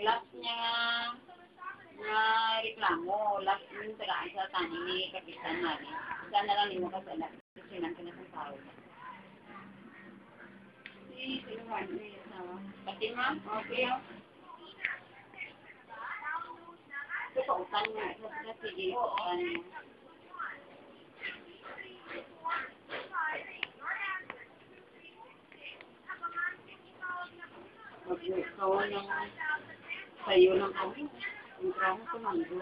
last niya nga reklamo, last yung tagaan sa tani ni Kapitan Mali. Sana lang hindi mo kasala. Sinan ka na sa tao. Sino man? Pati ma'am? Okay. Ito pa utan mo. Sige, utan mo. Mag-ikaw ng sayo ng kami. Yung traho ko manggo.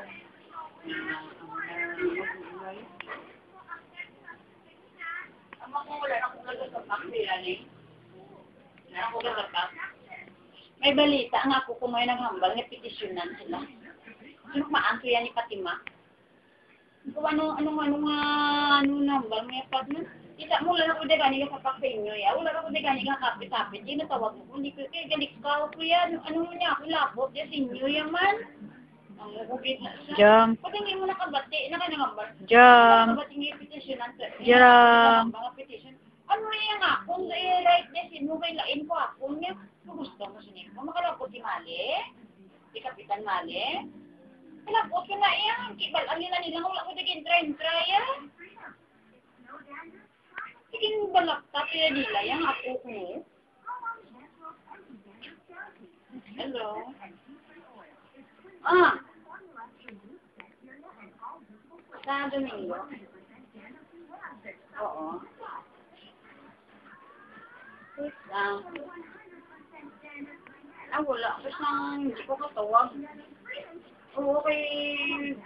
May balita ang ako kung may naghambal na petisyonan sila. Ano maanto yan ni Fatima? Kung ano nambal may partner? Kita mo lang ako degani ka sa inyo ya. Wala ako degani ka kapit-kapit. Di natawag mo. Hindi ko kaya galik ka ko yan. Ano mo niya ako labot. Yan sinyo yan man. Ang ubit na siya. Jam. Pag hindi mo nakabati, nakangambal. Jam. Nakabati nga petisyonan. Jam. Mga petisyon. Ano yan nga? Kung i-write niya sino kay lain ko ako niya. Gusto mo siya. Makalapot si Mali. Si Kapitan Mali. Kalapot ko na yan. Kibalan nila nila. Wala ko digin try yan. Sige balakta kaya nila yan. Ako ko. Hello. Sa Domingo? Oo. Wala. Kasi hindi ko katawag. Oo, kay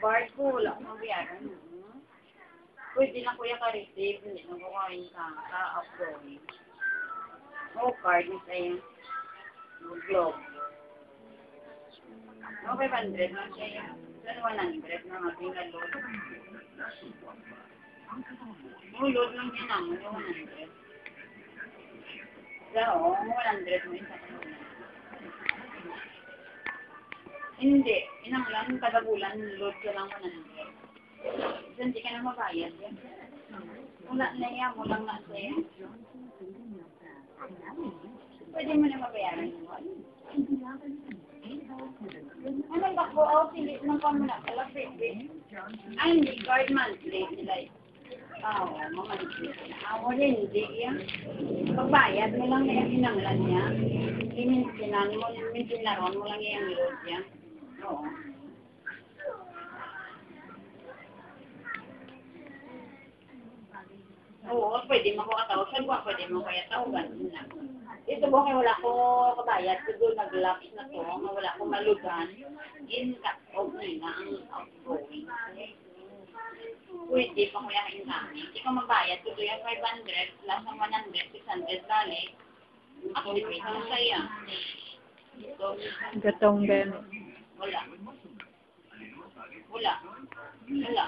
Bart ko. Wala akong mabiyaran. Pwede na kuya ka-receive. Hindi na ko kain ka-upload. Oo, card na sa'yo. Globe. Okay, 500 na siya. Pero 100 na ating load. Yung load lang din naman. Yung 100. Oo, 100 mo isa. Hindi. Inang lang, kada bulan, load ka lang 100. Hindi ka na mabayad yan. Wala na yan, mo lang na sa'yo. Pwede mo na mabayaran mo. Anong bako? Hindi nang pa mo na. Pala, pwede. Ay, hindi. Guard monthly sila. Oo, monthly. Wala hindi yan. Pagbayad mo lang yung inanglan niya. Mintilaron mo lang yung load niya. Oo. Oo, pwede mo ko katawag. Saan ko pwede mo kaya tawagan na. Ito mo kaya wala ko kabayad. Siguro nag-lapse na to. Wala ko malugan. In-cut-off nila ang outgoing. Pwede pa kuya incoming. Hindi ko mabayad. Ito yung 500 plus ang 100, 600 balik. Activate mo sa'yo. Gatong ben. Wala. Wala. Wala.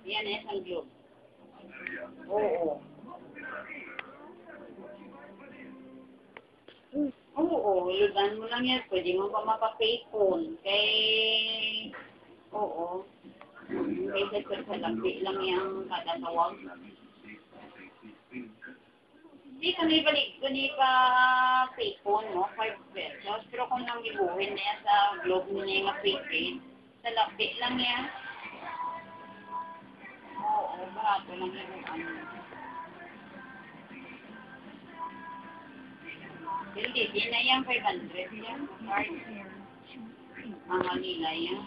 Yan eh, isang globe. Oo. Oo, lugan mo lang yan. Pwede mo pa mapapayphone. Oo. Kaysa sa lampi lang yung katatawag. Hindi ka may pa payphone mo, 5 pesos. Pero kung nang ibuhin na yan sa globe mo niya yung prepaid, sa lampi lang yan. Oo, barato lang yung ano. Hindi na yan, 500 yan. Card. Mga nila yan.